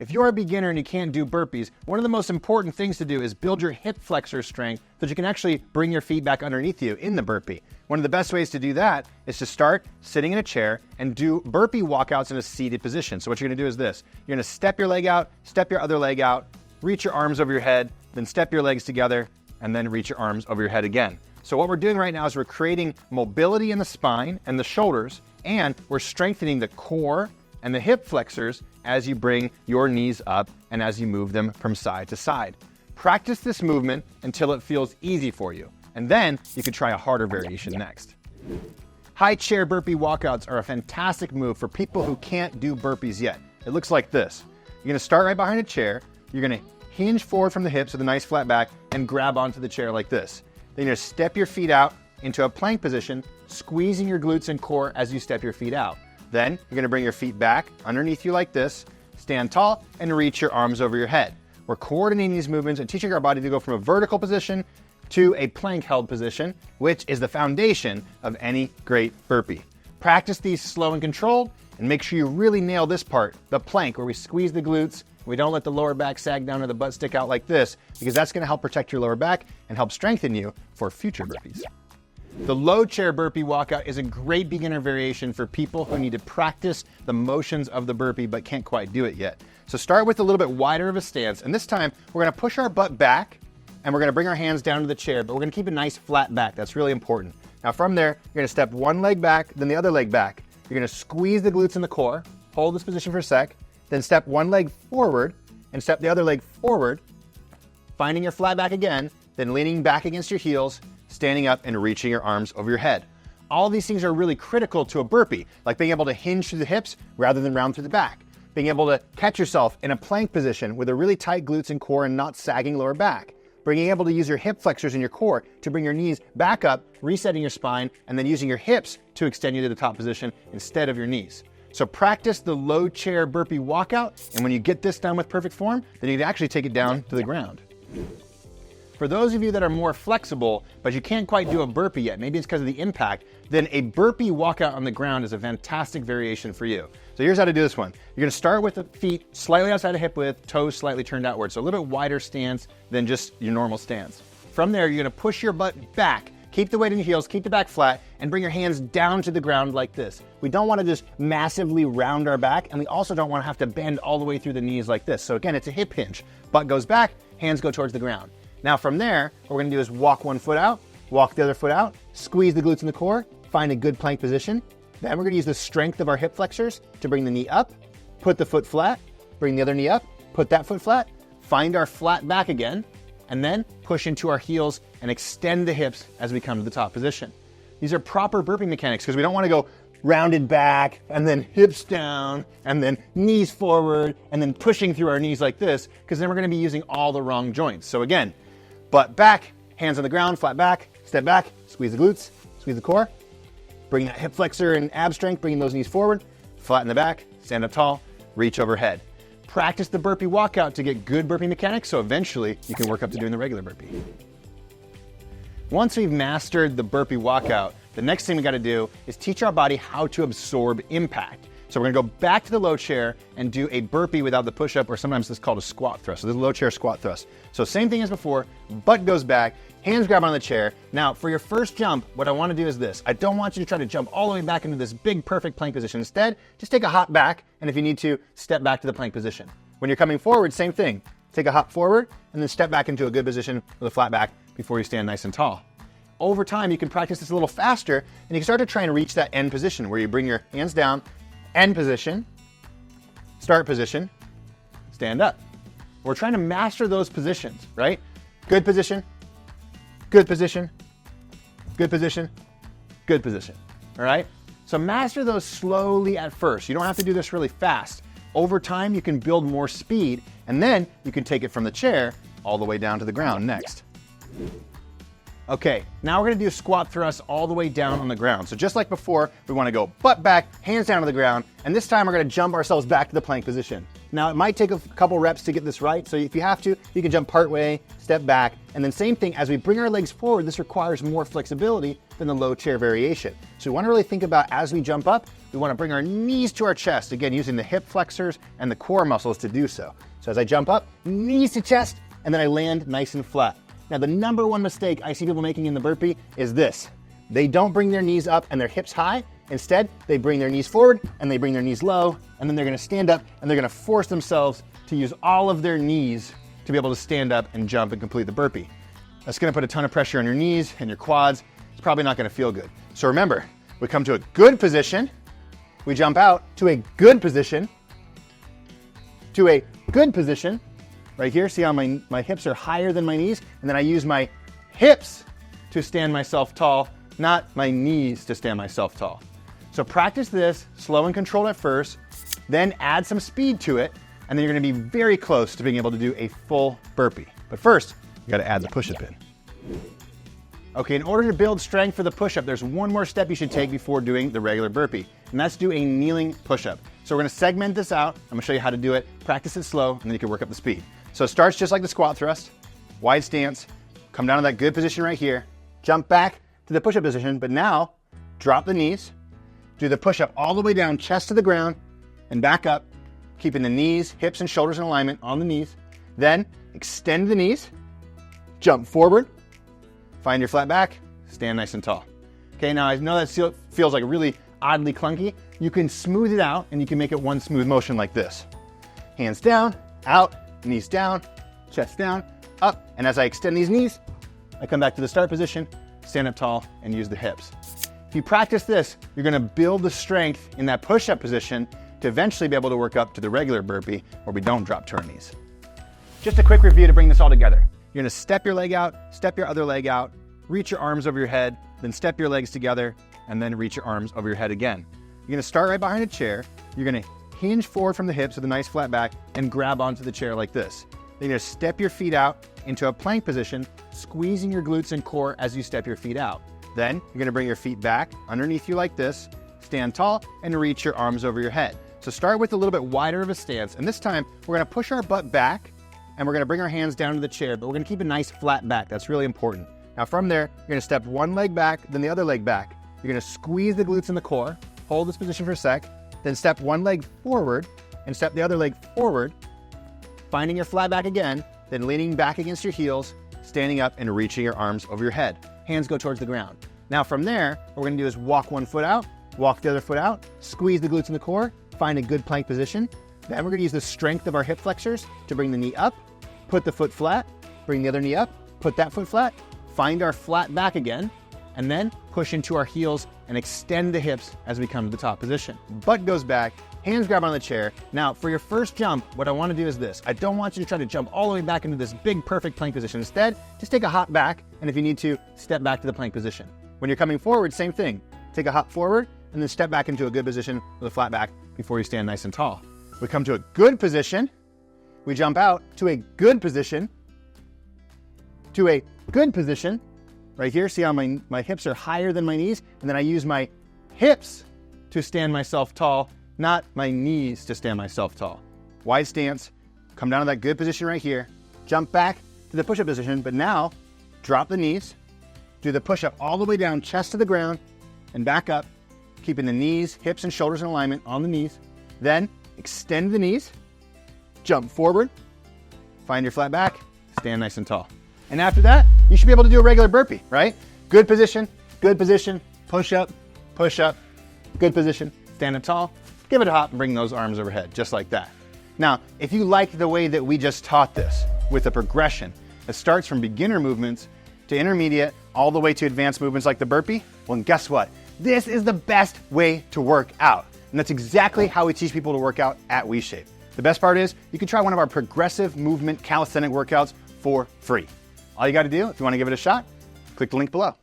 If you're a beginner and you can't do burpees, one of the most important things to do is build your hip flexor strength so that you can actually bring your feet back underneath you in the burpee. One of the best ways to do that is to start sitting in a chair and do burpee walkouts in a seated position. So what you're gonna do is this. You're gonna step your leg out, step your other leg out, reach your arms over your head, then step your legs together, and then reach your arms over your head again. So what we're doing right now is we're creating mobility in the spine and the shoulders, and we're strengthening the core and the hip flexors as you bring your knees up and as you move them from side to side. Practice this movement until it feels easy for you, and then you can try a harder variation next. High chair burpee walkouts are a fantastic move for people who can't do burpees yet. It looks like this. You're gonna start right behind a chair, you're gonna hinge forward from the hips with a nice flat back and grab onto the chair like this. Then you're gonna step your feet out into a plank position, squeezing your glutes and core as you step your feet out. Then you're gonna bring your feet back underneath you like this, stand tall, and reach your arms over your head. We're coordinating these movements and teaching our body to go from a vertical position to a plank held position, which is the foundation of any great burpee. Practice these slow and controlled, and make sure you really nail this part, the plank, where we squeeze the glutes. We don't let the lower back sag down or the butt stick out like this, because that's gonna help protect your lower back and help strengthen you for future burpees. The low chair burpee walkout is a great beginner variation for people who need to practice the motions of the burpee but can't quite do it yet. So start with a little bit wider of a stance, and this time we're gonna push our butt back and we're gonna bring our hands down to the chair, but we're gonna keep a nice flat back. That's really important. Now from there, you're gonna step one leg back, then the other leg back. You're gonna squeeze the glutes in the core, hold this position for a sec, then step one leg forward and step the other leg forward, finding your flat back again, then leaning back against your heels, standing up and reaching your arms over your head. All these things are really critical to a burpee, like being able to hinge through the hips rather than round through the back, being able to catch yourself in a plank position with a really tight glutes and core and not sagging lower back, being able to use your hip flexors in your core to bring your knees back up, resetting your spine, and then using your hips to extend you to the top position instead of your knees. So practice the low chair burpee walkout, and when you get this done with perfect form, then you can actually take it down to the ground. For those of you that are more flexible, but you can't quite do a burpee yet, maybe it's because of the impact, then a burpee walkout on the ground is a fantastic variation for you. So here's how to do this one. You're gonna start with the feet slightly outside of hip width, toes slightly turned outward, so a little bit wider stance than just your normal stance. From there, you're gonna push your butt back, keep the weight in your heels, keep the back flat, and bring your hands down to the ground like this. We don't wanna just massively round our back, and we also don't wanna have to bend all the way through the knees like this. So again, it's a hip hinge. Butt goes back, hands go towards the ground. Now from there, what we're gonna do is walk one foot out, walk the other foot out, squeeze the glutes in the core, find a good plank position. Then we're gonna use the strength of our hip flexors to bring the knee up, put the foot flat, bring the other knee up, put that foot flat, find our flat back again, and then push into our heels and extend the hips as we come to the top position. These are proper burpee mechanics because we don't wanna go rounded back and then hips down and then knees forward and then pushing through our knees like this, because then we're gonna be using all the wrong joints. So again, butt back, hands on the ground, flat back, step back, squeeze the glutes, squeeze the core, bring that hip flexor and ab strength, bringing those knees forward, flatten the back, stand up tall, reach overhead. Practice the burpee walkout to get good burpee mechanics so eventually you can work up to doing the regular burpee. Once we've mastered the burpee walkout, the next thing we gotta do is teach our body how to absorb impact. So we're gonna go back to the low chair and do a burpee without the push-up, or sometimes it's called a squat thrust. So this is a low chair squat thrust. So same thing as before, butt goes back, hands grab on the chair. Now for your first jump, what I wanna do is this. I don't want you to try to jump all the way back into this big perfect plank position. Instead, just take a hop back, and if you need to, step back to the plank position. When you're coming forward, same thing. Take a hop forward, and then step back into a good position with a flat back before you stand nice and tall. Over time, you can practice this a little faster, and you can start to try and reach that end position where you bring your hands down, end position, start position, stand up. We're trying to master those positions, right? Good position, good position, good position, good position, all right? So master those slowly at first. You don't have to do this really fast. Over time, you can build more speed, and then you can take it from the chair all the way down to the ground next. Okay, now we're gonna do squat thrusts all the way down on the ground. So just like before, we wanna go butt back, hands down to the ground, and this time we're gonna jump ourselves back to the plank position. Now it might take a couple reps to get this right, so if you have to, you can jump part way, step back, and then same thing, as we bring our legs forward, this requires more flexibility than the low chair variation. So we wanna really think about, as we jump up, we want to bring our knees to our chest, again, using the hip flexors and the core muscles to do so. So as I jump up, knees to chest, and then I land nice and flat. Now, the number one mistake I see people making in the burpee is this. They don't bring their knees up and their hips high. Instead, they bring their knees forward and they bring their knees low, and then they're gonna stand up and they're gonna force themselves to use all of their knees to be able to stand up and jump and complete the burpee. That's gonna put a ton of pressure on your knees and your quads. It's probably not gonna feel good. So remember, we come to a good position, we jump out to a good position, to a good position, right here. See how my hips are higher than my knees? And then I use my hips to stand myself tall, not my knees to stand myself tall. So practice this, slow and controlled at first, then add some speed to it, and then you're gonna be very close to being able to do a full burpee. But first, you gotta add the push-up in. Okay, in order to build strength for the push-up, there's one more step you should take before doing the regular burpee, and that's do a kneeling push-up. So we're gonna segment this out. I'm gonna show you how to do it, practice it slow, and then you can work up the speed. So it starts just like the squat thrust, wide stance, come down to that good position right here, jump back to the push-up position, but now drop the knees, do the push-up all the way down, chest to the ground, and back up, keeping the knees, hips, and shoulders in alignment on the knees. Then extend the knees, jump forward, find your flat back, stand nice and tall. Okay, now I know that feels like really oddly clunky. You can smooth it out and you can make it one smooth motion like this. Hands down, out, knees down, chest down, up. And as I extend these knees, I come back to the start position, stand up tall, and use the hips. If you practice this, you're gonna build the strength in that push-up position to eventually be able to work up to the regular burpee where we don't drop to our knees. Just a quick review to bring this all together. You're gonna step your leg out, step your other leg out, reach your arms over your head, then step your legs together, and then reach your arms over your head again. You're gonna start right behind a chair. You're gonna hinge forward from the hips with a nice flat back and grab onto the chair like this. Then you're gonna step your feet out into a plank position, squeezing your glutes and core as you step your feet out. Then you're gonna bring your feet back underneath you like this, stand tall, and reach your arms over your head. So start with a little bit wider of a stance, and this time we're gonna push our butt back and we're gonna bring our hands down to the chair, but we're gonna keep a nice flat back. That's really important. Now from there, you're gonna step one leg back, then the other leg back. You're gonna squeeze the glutes in the core, hold this position for a sec, then step one leg forward and step the other leg forward, finding your flat back again, then leaning back against your heels, standing up and reaching your arms over your head. Hands go towards the ground. Now from there, what we're gonna do is walk one foot out, walk the other foot out, squeeze the glutes in the core, find a good plank position. Then we're gonna use the strength of our hip flexors to bring the knee up, put the foot flat, bring the other knee up, put that foot flat, find our flat back again, and then push into our heels and extend the hips as we come to the top position. Butt goes back, hands grab on the chair. Now for your first jump, what I wanna do is this. I don't want you to try to jump all the way back into this big perfect plank position. Instead, just take a hop back, and if you need to, step back to the plank position. When you're coming forward, same thing. Take a hop forward, and then step back into a good position with a flat back before you stand nice and tall. We come to a good position, we jump out to a good position, to a good position, right here. See how my hips are higher than my knees? And then I use my hips to stand myself tall, not my knees to stand myself tall. Wide stance, come down to that good position right here, jump back to the push-up position, but now drop the knees, do the push-up all the way down, chest to the ground, and back up, keeping the knees, hips, and shoulders in alignment on the knees. Then extend the knees, jump forward, find your flat back, stand nice and tall. And after that, you should be able to do a regular burpee, right? Good position, push up, good position, stand up tall, give it a hop and bring those arms overhead, just like that. Now, if you like the way that we just taught this with a progression that starts from beginner movements to intermediate, all the way to advanced movements like the burpee, well, guess what? This is the best way to work out. And that's exactly how we teach people to work out at WeShape. The best part is you can try one of our progressive movement calisthenic workouts for free. All you got to do, if you want to give it a shot, click the link below.